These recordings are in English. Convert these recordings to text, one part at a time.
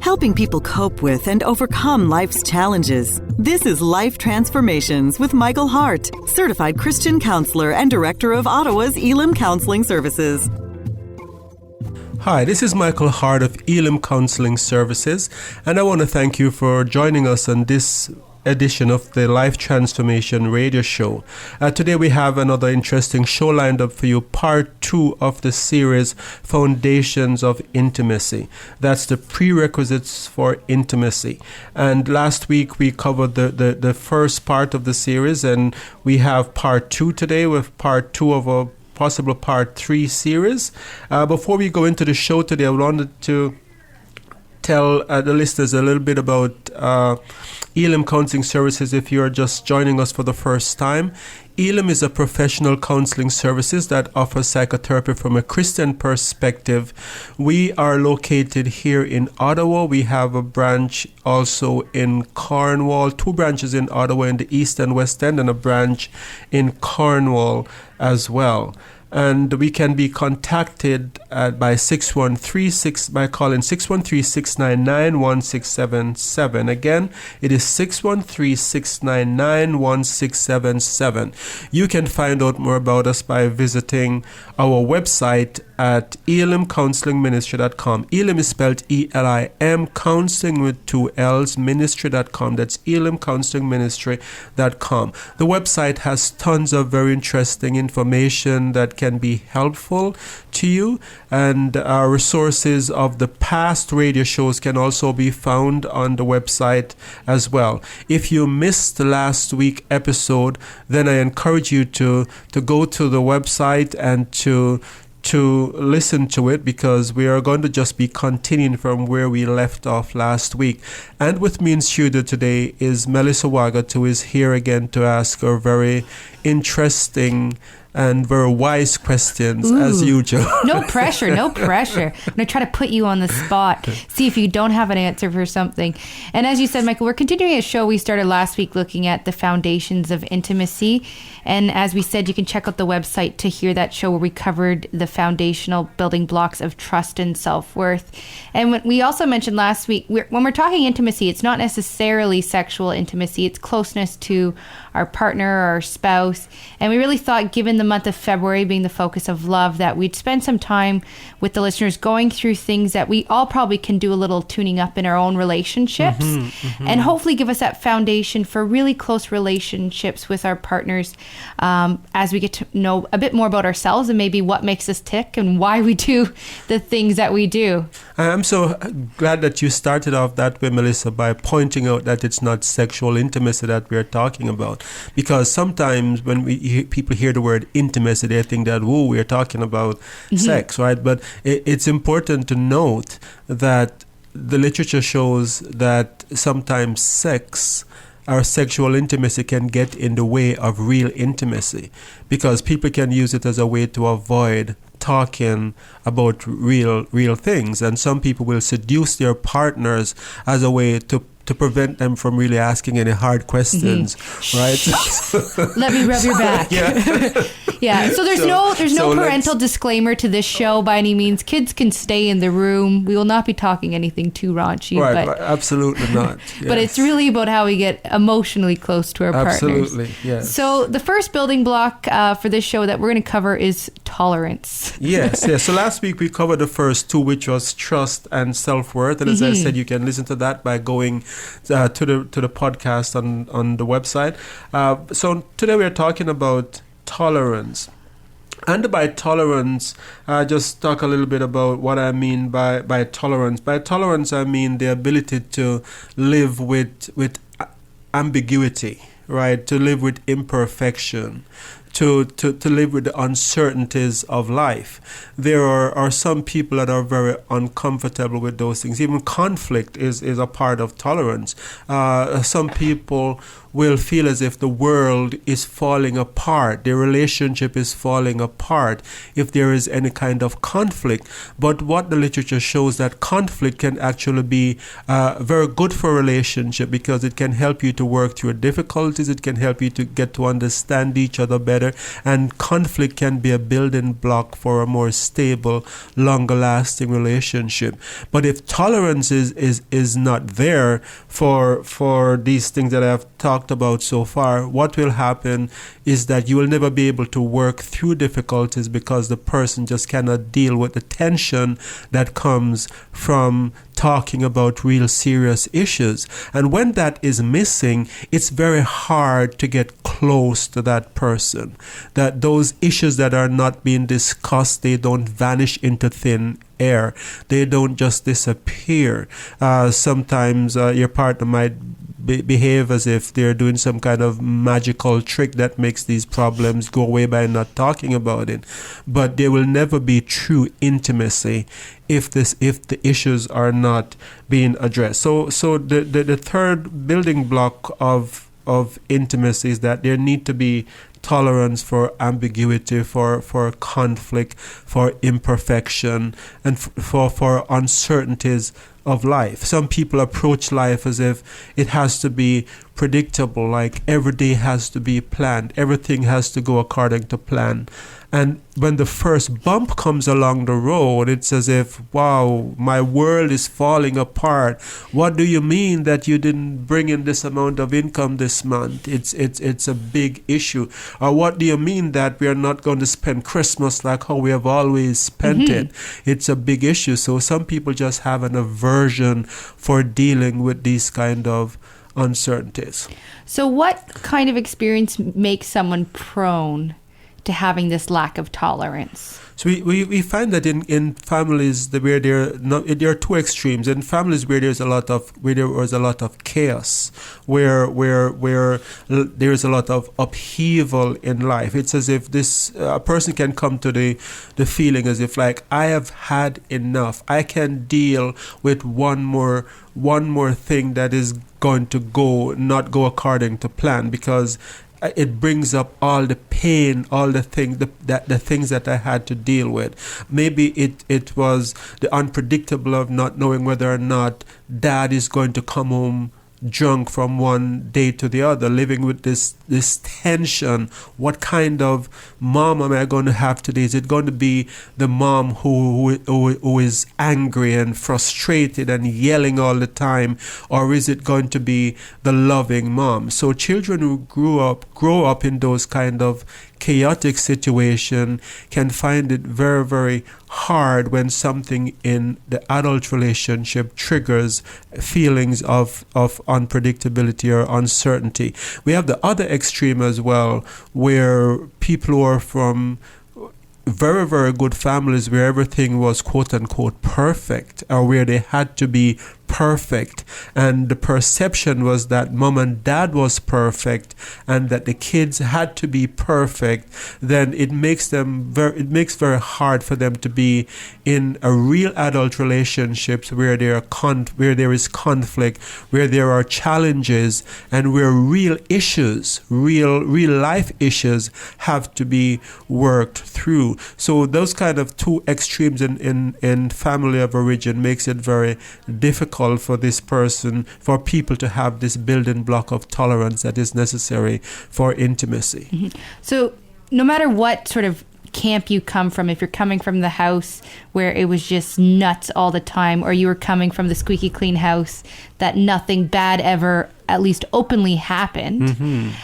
helping people cope with and overcome life's challenges. This is Life Transformations with Michael Hart, certified Christian counselor and director of Ottawa's Elim Counseling Services. Hi, this is Michael Hart of Elim Counseling Services, and I want to thank you for joining us on this edition of the Life Transformation radio show. Today we have another interesting show lined up for you, part 2 of the series Foundations of Intimacy. That's the prerequisites for intimacy. And last week we covered the first part of the series, and we have part 2 today with part 2 of a possible part 3 series. Before we go into the show today, I wanted to tell the listeners a little bit about Elim Counseling Services if you're just joining us for the first time. Elim is a professional counseling services that offers psychotherapy from a Christian perspective. We are located here in Ottawa. We have a branch also in Cornwall, 2 branches in Ottawa in the East and West End, and a branch in Cornwall as well. And we can be contacted by calling 613-699-1677. Again, it is 613-699-1677. You can find out more about us by visiting our website at elimcounselingministry.com. Elim is spelled E-L-I-M, counseling with 2 L's, ministry.com. That's elimcounselingministry.com. The website has tons of very interesting information that can be helpful to you, and our resources of the past radio shows can also be found on the website as well. If you missed last week's episode, then I encourage you to go to the website and to listen to it, because we are going to just be continuing from where we left off last week. And with me in studio today is Melissa Waggett, who is here again to ask her very interesting and very wise questions. Ooh, as usual. No pressure, no pressure. I'm going to try to put you on the spot, see if you don't have an answer for something. And as you said, Michael, we're continuing a show we started last week looking at the foundations of intimacy. And as we said, you can check out the website to hear that show where we covered the foundational building blocks of trust and self-worth. And we also mentioned last week, when we're talking intimacy, it's not necessarily sexual intimacy. It's closeness to our partner or our spouse. And we really thought, given the month of February being the focus of love, that we'd spend some time with the listeners going through things that we all probably can do a little tuning up in our own relationships, and hopefully give us that foundation for really close relationships with our partners, as we get to know a bit more about ourselves and maybe what makes us tick and why we do the things that we do. I'm so glad that you started off that way, Melissa, by pointing out that it's not sexual intimacy that we're talking about. Because sometimes when people hear the word intimacy, they think that, we're talking about sex, right? But it's important to note that the literature shows that sometimes sex or sexual intimacy can get in the way of real intimacy, because people can use it as a way to avoid talking about real things. And some people will seduce their partners as a way to prevent them from really asking any hard questions, right? Let me rub your back. Yeah. So there's no parental disclaimer to this show by any means. Kids can stay in the room. We will not be talking anything too raunchy. Right, but absolutely not. Yes. But it's really about how we get emotionally close to our partners. Absolutely, yes. So the first building block for this show that we're going to cover is tolerance. Yes. So last week we covered the first 2, which was trust and self-worth. And as I said, you can listen to that by going to the podcast on the website. So today we are talking about tolerance. And by tolerance, just talk a little bit about what I mean by tolerance. By tolerance, I mean the ability to live with ambiguity, right? To live with imperfection, to live with the uncertainties of life. There are some people that are very uncomfortable with those things. Even conflict is a part of tolerance. Some people will feel as if the world is falling apart, their relationship is falling apart if there is any kind of conflict. But what the literature shows, that conflict can actually be very good for a relationship, because it can help you to work through difficulties, it can help you to get to understand each other better, and conflict can be a building block for a more stable, longer lasting relationship. But if tolerance is not there for these things that I've talked about so far, what will happen is that you will never be able to work through difficulties, because the person just cannot deal with the tension that comes from talking about real serious issues. And when that is missing, it's very hard to get close to that person. That those issues that are not being discussed, they don't vanish into thin air. They don't just disappear. Sometimes your partner might behave as if they're doing some kind of magical trick that makes these problems go away by not talking about it. But there will never be true intimacy if the issues are not being addressed. So the third building block of intimacy is that there need to be tolerance for ambiguity, for conflict, for imperfection, and for uncertainties of life. Some people approach life as if it has to be predictable, like every day has to be planned, everything has to go according to plan. And when the first bump comes along the road, it's as if, wow, my world is falling apart. What do you mean that you didn't bring in this amount of income this month? It's a big issue. Or what do you mean that we are not going to spend Christmas like how we have always spent it? It's a big issue. So some people just have an aversion for dealing with these kind of uncertainties. So what kind of experience makes someone prone to having this lack of tolerance? So we find that in families where there are two extremes. In families where there was a lot of chaos, where there is a lot of upheaval in life. It's as if a person can come to the feeling as if, like, I have had enough. I can deal with one more thing that is going to not go according to plan, because it brings up all the pain, all the things that I had to deal with. Maybe it was the unpredictable of not knowing whether or not dad is going to come home drunk from one day to the other, living with this tension. What kind of mom am I going to have today? Is it going to be the mom who is angry and frustrated and yelling all the time, or is it going to be the loving mom? So children who grow up in those kind of chaotic situation can find it very, very hard when something in the adult relationship triggers feelings of unpredictability or uncertainty. We have the other extreme as well, where people who are from very, very good families where everything was quote unquote perfect, or where they had to be perfect, and the perception was that mom and dad was perfect and that the kids had to be perfect, then it makes very hard for them to be in a real adult relationships where there is conflict, where there are challenges, and where real issues, real life issues have to be worked through. So those kind of two extremes in family of origin makes it very difficult for people to have this building block of tolerance that is necessary for intimacy. Mm-hmm. So no matter what sort of camp you come from, if you're coming from the house where it was just nuts all the time, or you were coming from the squeaky clean house that nothing bad ever, at least openly, happened,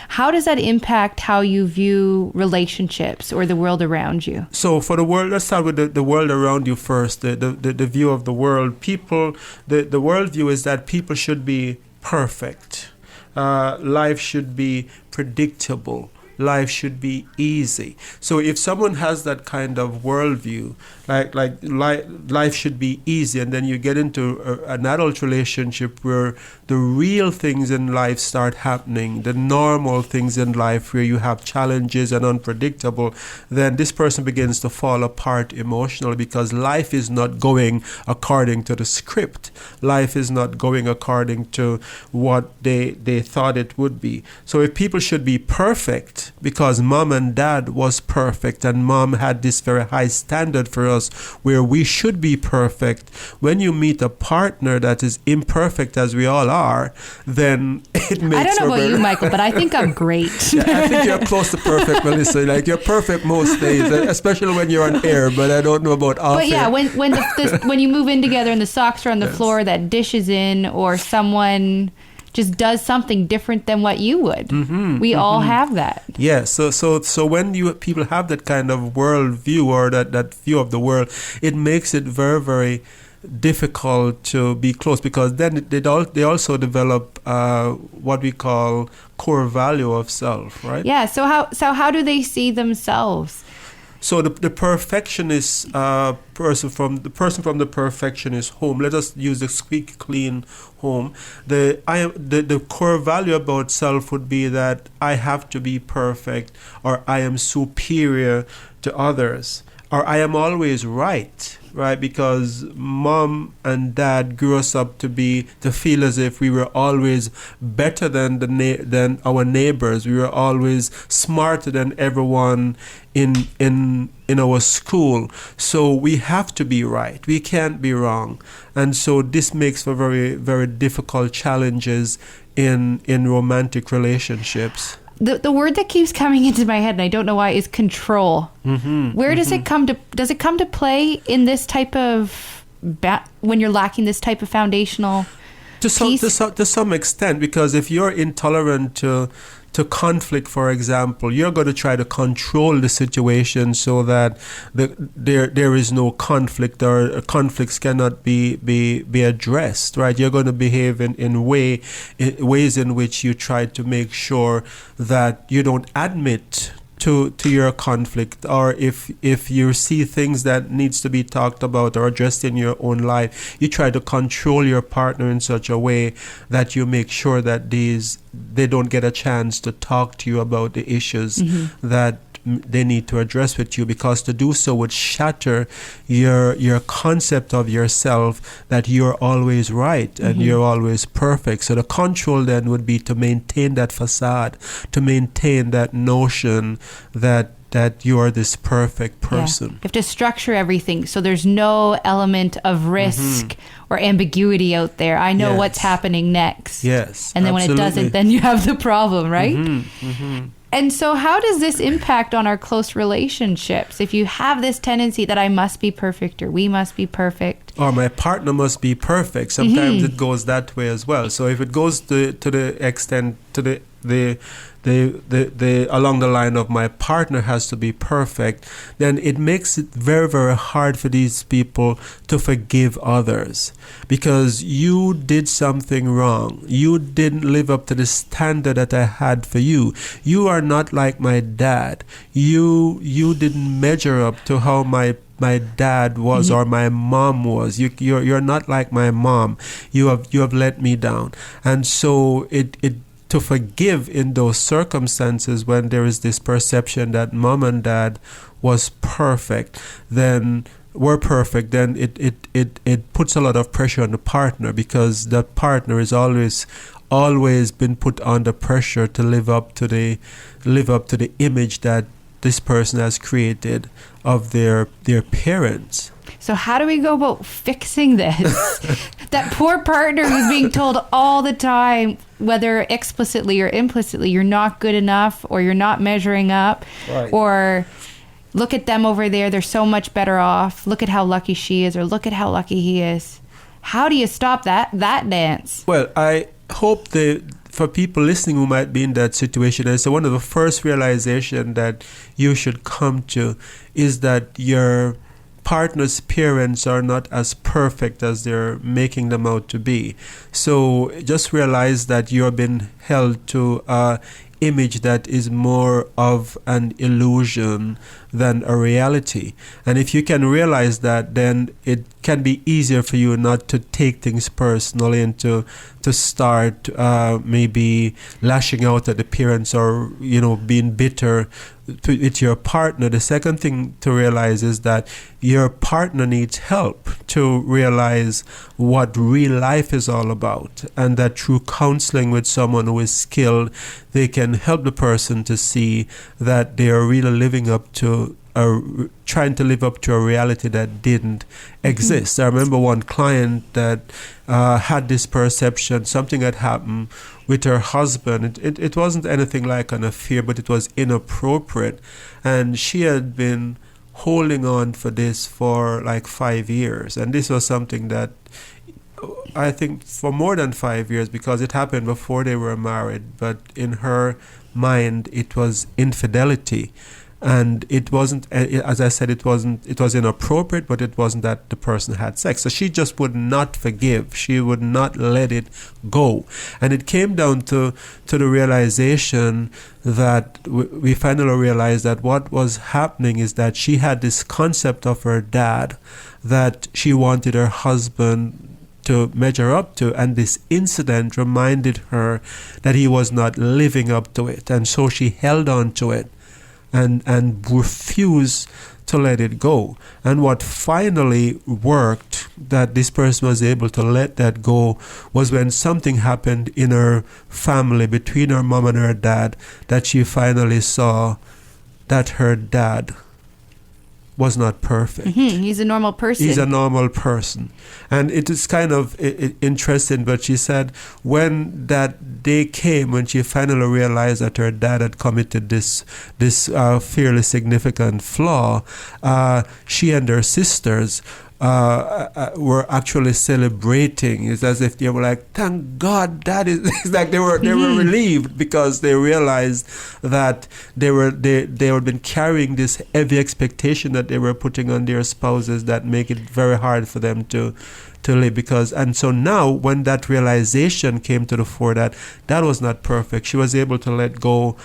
how does that impact how you view relationships or the world around you? So for the world, let's start with the world around you first, the view of the world. People, the worldview is that people should be perfect. Life should be predictable. Life should be easy. So if someone has that kind of worldview, life should be easy, and then you get into an adult relationship where the real things in life start happening, the normal things in life where you have challenges and unpredictable, then this person begins to fall apart emotionally because life is not going according to the script. Life is not going according to what they thought it would be. So if people should be perfect because mom and dad was perfect and mom had this very high standard for us where we should be perfect, when you meet a partner that is imperfect as we all are, then it makes I don't know about you, Michael, but I think I'm great. Yeah, I think you're close to perfect, Melissa. Like, you're perfect most days, especially when you're on air, but I don't know about off But yeah, air. when you move in together and the socks are on the floor, that dish is in, or someone just does something different than what you would. We all have that. Yeah, so when people have that kind of world view or that view of the world, it makes it very, very difficult to be close, because then they also develop what we call core value of self, right? Yeah. So how do they see themselves? So the perfectionist person from the perfectionist home. Let us use the squeaky clean home. The core value about self would be that I have to be perfect, or I am superior to others, or I am always right. Right, because mom and dad grew us up to feel as if we were always better than our neighbors. We were always smarter than everyone in our school. So we have to be right. We can't be wrong, and so this makes for very, very difficult challenges in romantic relationships. The word that keeps coming into my head, and I don't know why, is control. Where does it come to? Does it come to play in this type of when you're lacking this type of foundational piece? To some extent, because if you're intolerant to conflict, for example, you're going to try to control the situation so that there is no conflict, or conflicts cannot be addressed, right? You're going to behave in ways in which you try to make sure that you don't admit to your conflict, or if you see things that needs to be talked about or addressed in your own life, you try to control your partner in such a way that you make sure that they don't get a chance to talk to you about the issues that they need to address with you, because to do so would shatter your concept of yourself, that you're always right and you're always perfect. So the control then would be to maintain that facade, to maintain that notion that you are this perfect person. Yeah. You have to structure everything so there's no element of risk or ambiguity out there. I know what's happening next. Yes, and then absolutely. when it doesn't, then you have the problem, right? And so how does this impact on our close relationships? If you have this tendency that I must be perfect, or we must be perfect, or my partner must be perfect, sometimes it goes that way as well. So if it goes to the extent, to the along the line of my partner has to be perfect, then it makes it very, very hard for these people to forgive others, because you did something wrong. You didn't live up to the standard that I had for you. You are not like my dad. You didn't measure up to how my dad was or my mom was. You're not like my mom. You have let me down. And so it to forgive in those circumstances, when there is this perception that mom and dad was perfect, then were perfect, then it puts a lot of pressure on the partner, because the partner is always been put under pressure to live up to the image that this person has created of their parents. So how do we go about fixing this? That poor partner who's being told all the time, whether explicitly or implicitly, you're not good enough, or you're not measuring up, right, or look at them over there, they're so much better off. Look at how lucky she is, or look at how lucky he is. How do you stop that dance? Well, I hope for people listening who might be in that situation, and so one of the first realization that you should come to is that your partner's parents are not as perfect as they're making them out to be. So just realize that you're being held to an image that is more of an illusion than a reality. And if you can realize that, then it can be easier for you not to take things personally and to start maybe lashing out at the parents or, being bitter with your partner. The second thing to realize is that your partner needs help to realize what real life is all about, and that through counseling with someone who is skilled, they can help the person to see that they are really living up to trying to live up to a reality that didn't exist. I remember one client that had this perception, something had happened with her husband. It wasn't anything like an affair, but it was inappropriate. And she had been holding on for this for like 5 years. And this was something that I think for more than 5 years, because it happened before they were married. But in her mind, it was infidelity. And it wasn't, as I said, it was inappropriate, but it wasn't that the person had sex. So she just would not forgive. She would not let it go. And it came down to the realization that we finally realized that what was happening is that she had this concept of her dad that she wanted her husband to measure up to, and this incident reminded her that he was not living up to it. And so she held on to it and refuse to let it go. And what finally worked, that this person was able to let that go, was when something happened in her family between her mom and her dad, that she finally saw that her dad was not perfect. He's a normal person. He's a normal person. And it is kind of interesting, but she said when that day came, when she finally realized that her dad had committed this fairly significant flaw, she and her sisters were actually celebrating. It's as if they were like, thank God, Dad is. It's like they were relieved, because they realized that they had been carrying this heavy expectation that they were putting on their spouses that make it very hard for them to live. And so now, when that realization came to the fore that was not perfect, she was able to let go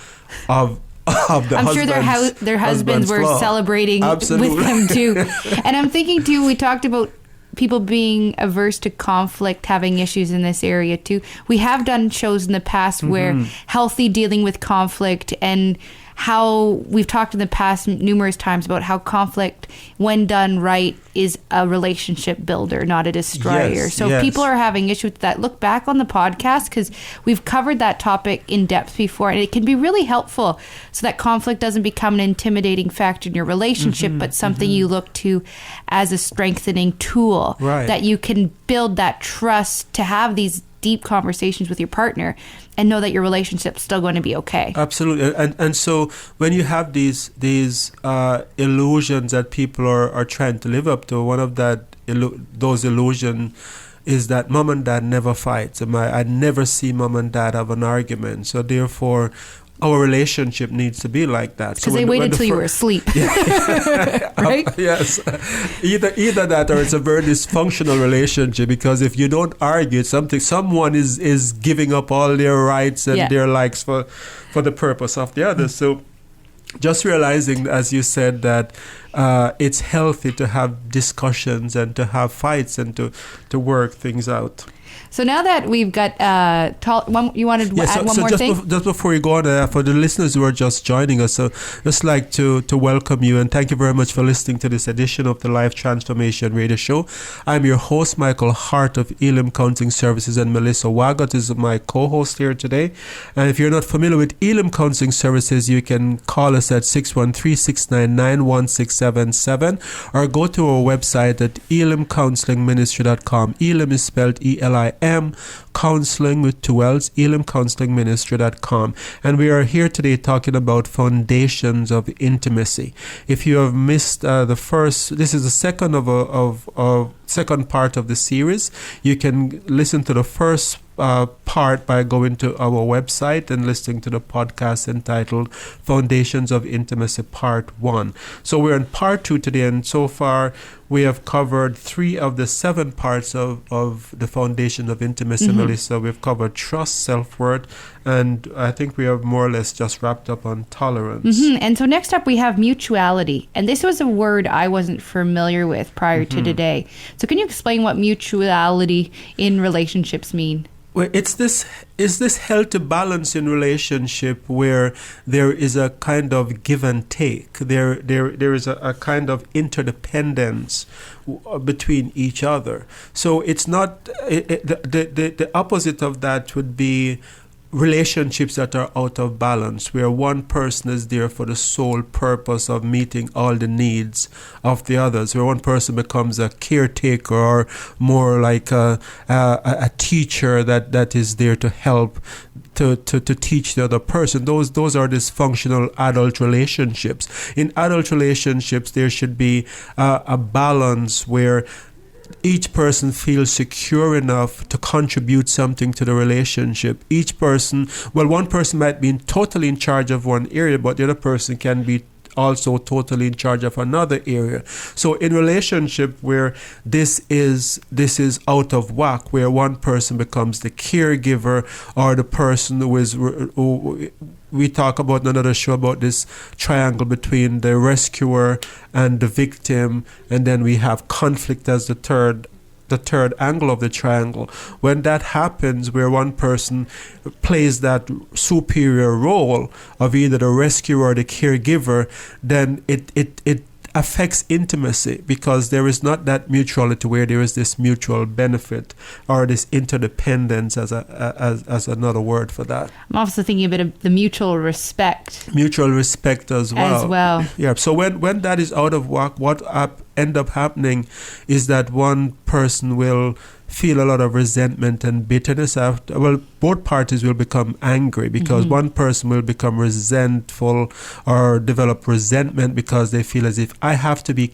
of I'm sure their husbands were celebrating Absolutely. with them too. And I'm thinking too, we talked about people being averse to conflict, having issues in this area too. We have done shows in the past where healthy dealing with conflict, and how we've talked in the past numerous times about how conflict, when done right, is a relationship builder, not a destroyer. Yes, if people are having issues with that, look back on the podcast, because we've covered that topic in depth before, and it can be really helpful so that conflict doesn't become an intimidating factor in your relationship, but something you look to as a strengthening tool, that you can build that trust to have these deep conversations with your partner and know that your relationship's still going to be okay. Absolutely. And so when you have these illusions that people are trying to live up to, one of those illusions is that mom and dad never fight. I never see mom and dad have an argument. So therefore, our relationship needs to be like that. Because they wait until you were asleep. Right? Yes. Either that, or it's a very dysfunctional relationship, because if you don't argue someone is giving up all their rights and their likes for the purpose of the other. So just realizing, as you said, that it's healthy to have discussions and to have fights and to work things out. So now that we've got, you wanted to add one more thing? Just before you go on, for the listeners who are just joining us, so just like to welcome you and thank you very much for listening to this edition of the Life Transformation Radio Show. I'm your host, Michael Hart of Elim Counseling Services, and Melissa Wagot is my co-host here today. And if you're not familiar with Elim Counseling Services, you can call us at 613-699-1677 or go to our website at elimcounselingministry.com. Elim is spelled ELIM, counseling with 2 L's, elimcounselingministry.com. And we are here today talking about foundations of intimacy. If you have missed this is the second second part of the series. You can listen to the first part part by going to our website and listening to the podcast entitled Foundations of Intimacy Part 1. So we're in Part 2 today, and so far we have covered 3 of the 7 parts of the foundation of intimacy, Melissa. We've covered trust, self-worth, and I think we have more or less just wrapped up on tolerance. And so next up we have mutuality. And this was a word I wasn't familiar with prior to today. So can you explain what mutuality in relationships mean? Well, is this healthy balance in relationship where there is a kind of give and take. There is a kind of interdependence between each other. So it's not the opposite of that would be relationships that are out of balance, where one person is there for the sole purpose of meeting all the needs of the others, where one person becomes a caretaker or more like a teacher that is there to help to teach the other person. Those are dysfunctional adult relationships. In adult relationships, there should be a balance where each person feels secure enough to contribute something to the relationship. Each person, one person might be totally in charge of one area, but the other person can be also totally in charge of another area. So in relationship where this is out of whack, where one person becomes the caregiver or the person who we talk about in another show about this triangle between the rescuer and the victim, and then we have conflict as the third angle of the triangle. When that happens, where one person plays that superior role of either the rescuer or the caregiver, then it affects intimacy, because there is not that mutuality where there is this mutual benefit or this interdependence as another word for that. I'm also thinking a bit of the mutual respect. Mutual respect as well. Yeah. So when that is out of whack, what end up happening is that one person will feel a lot of resentment and bitterness after. Well, both parties will become angry because one person will become resentful or develop resentment because they feel as if I have to be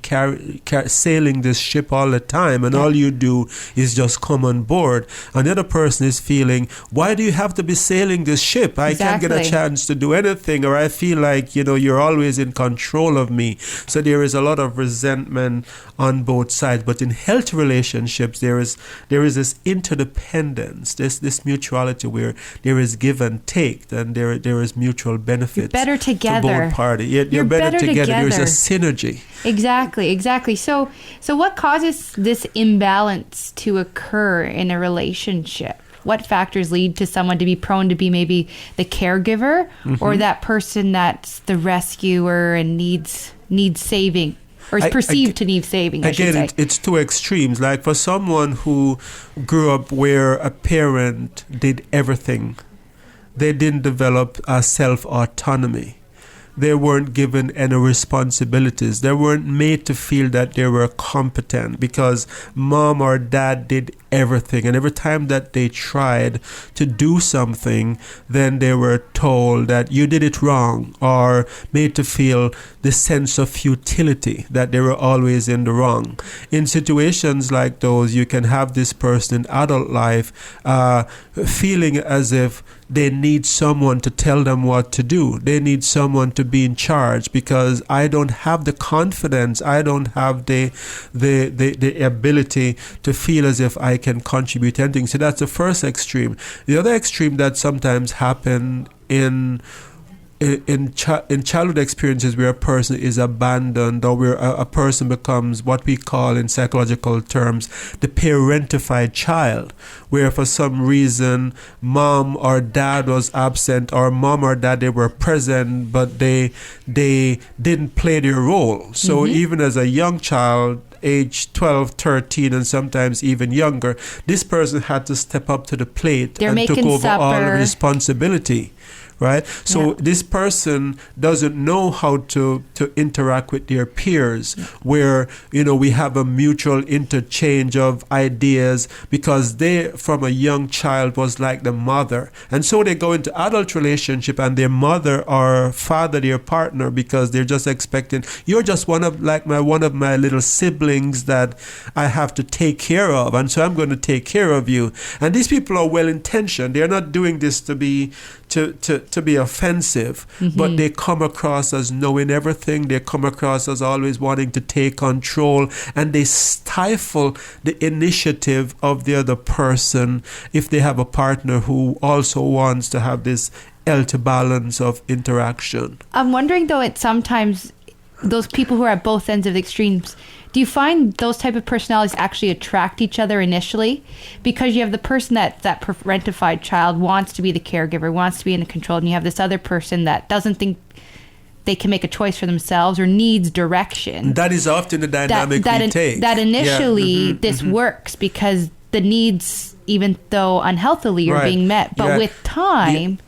sailing this ship all the time, and all you do is just come on board. And the other person is feeling, why do you have to be sailing this ship? I can't get a chance to do anything, or I feel like, you're always in control of me. So there is a lot of resentment on both sides. But in healthy relationships, there is this interdependence, this mutuality where there is give and take, and there is mutual benefit. You're better together. To both parties. You're better together. There is a synergy. Exactly. So what causes this imbalance to occur in a relationship? What factors lead to someone to be prone to be maybe the caregiver or that person that's the rescuer and needs saving? Or is perceived to need saving, I should say. It's two extremes. Like for someone who grew up where a parent did everything, they didn't develop a self-autonomy. They weren't given any responsibilities. They weren't made to feel that they were competent because mom or dad did everything. And every time that they tried to do something, then they were told that you did it wrong, or made to feel the sense of futility, that they were always in the wrong. In situations like those, you can have this person in adult life feeling as if they need someone to tell them what to do. They need someone to be in charge because I don't have the confidence. I don't have the ability to feel as if I can contribute anything. So that's the first extreme. The other extreme that sometimes happen in childhood experiences where a person is abandoned, or where a person becomes what we call in psychological terms the parentified child, where for some reason mom or dad was absent, or mom or dad, they were present but they didn't play their role. So even as a young child, age 12, 13, and sometimes even younger, this person had to step up to the plate and took over all the responsibility. right? So this person doesn't know how to interact with their peers, where, we have a mutual interchange of ideas, because they, from a young child, was like the mother. And so they go into adult relationship and their mother or father, their partner, because they're just expecting, you're just one of my little siblings that I have to take care of, and so I'm going to take care of you. And these people are well intentioned. They're not doing this to be offensive, but they come across as knowing everything. They come across as always wanting to take control, and they stifle the initiative of the other person if they have a partner who also wants to have this healthy balance of interaction. I'm wondering, though, it's sometimes those people who are at both ends of the extremes, do you find those type of personalities actually attract each other initially? Because you have the person that parentified child wants to be the caregiver, wants to be in the control, and you have this other person that doesn't think they can make a choice for themselves or needs direction. That is often the dynamic we take. That initially this works because the needs, even though unhealthily, are being met. But with time,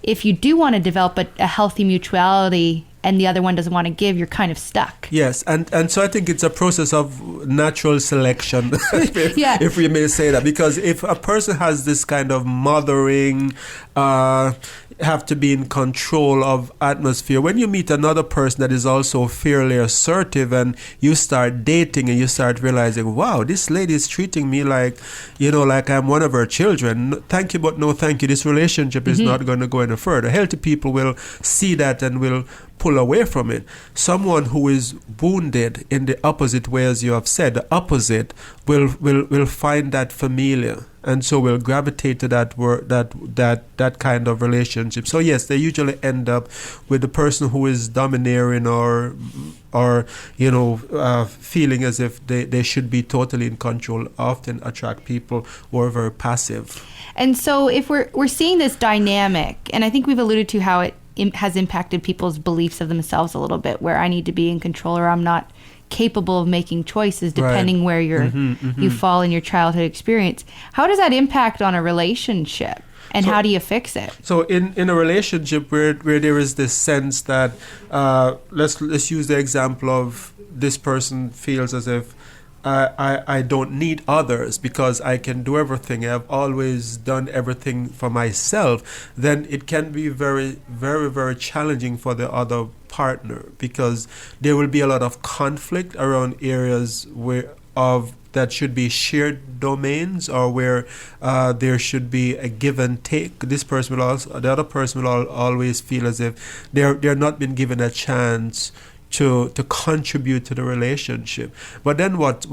if you do want to develop a healthy mutuality and the other one doesn't want to give, you're kind of stuck. Yes, and so I think it's a process of natural selection, if we may say that. Because if a person has this kind of mothering, have to be in control of atmosphere, when you meet another person that is also fairly assertive and you start dating and you start realizing, wow, this lady is treating me like I'm one of her children. Thank you, but no thank you. This relationship is not going to go any further. Healthy people will see that and will pull away from it. Someone who is wounded in the opposite way, as you have said, the opposite will find that familiar, and so will gravitate to that kind of relationship. So yes, they usually end up with the person who is domineering or feeling as if they should be totally in control. Often attract people who are very passive. And so if we're seeing this dynamic, and I think we've alluded to how it has impacted people's beliefs of themselves a little bit, where I need to be in control or I'm not capable of making choices, depending where you fall in your childhood experience. How does that impact on a relationship, and how do you fix it? So in a relationship where there is this sense that let's use the example of this person feels as if I don't need others because I can do everything. I've always done everything for myself. Then it can be very, very, very challenging for the other partner, because there will be a lot of conflict around areas that should be shared domains, or where there should be a give and take. The other person will always feel as if they're not been given a chance to contribute to the relationship. But then what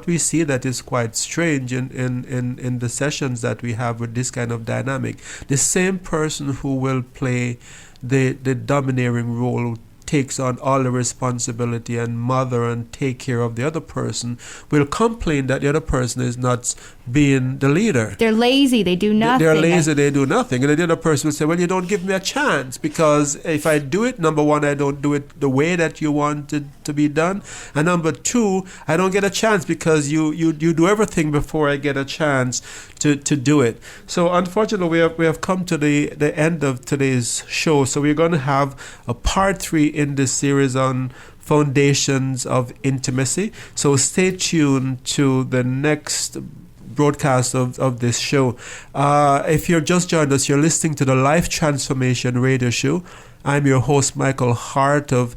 we see that is quite strange in the sessions that we have with this kind of dynamic, the same person who will play the domineering role, takes on all the responsibility and mother and take care of the other person, will complain that the other person is not being the leader. They're lazy, they do nothing. They're lazy, they do nothing. And the other person will say, well, you don't give me a chance, because if I do it, number one, I don't do it the way that you want it to be done. And number two, I don't get a chance because you do everything before I get a chance to do it. So unfortunately, we have come to the end of today's show. So we're going to have a part 3 in this series on foundations of intimacy. So stay tuned to the next broadcast of this show. If you're just joined us, you're listening to the Life Transformation Radio Show. I'm your host, Michael Hart of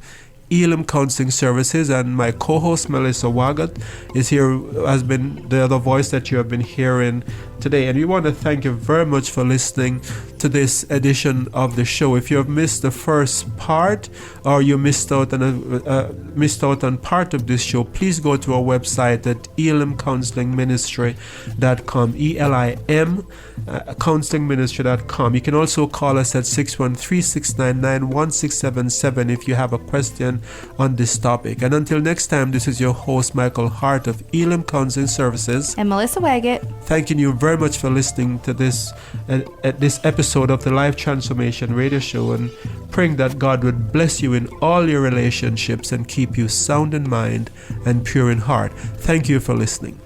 Elam Counseling Services, and my co-host Melissa Wagat is here, has been the other voice that you have been hearing today. And we want to thank you very much for listening to this edition of the show. If you have missed the first part, or you missed out on part of this show, please go to our website at elimcounselingministry.com, ELIM counselingministry.com. You can also call us at 613-699-1677 if you have a question on this topic. And until next time, this is your host Michael Hart of Elam Counseling Services, and Melissa Waggett, thanking you very much for listening to this episode of the Life Transformation Radio Show, and praying that God would bless you in all your relationships and keep you sound in mind and pure in heart. Thank you for listening.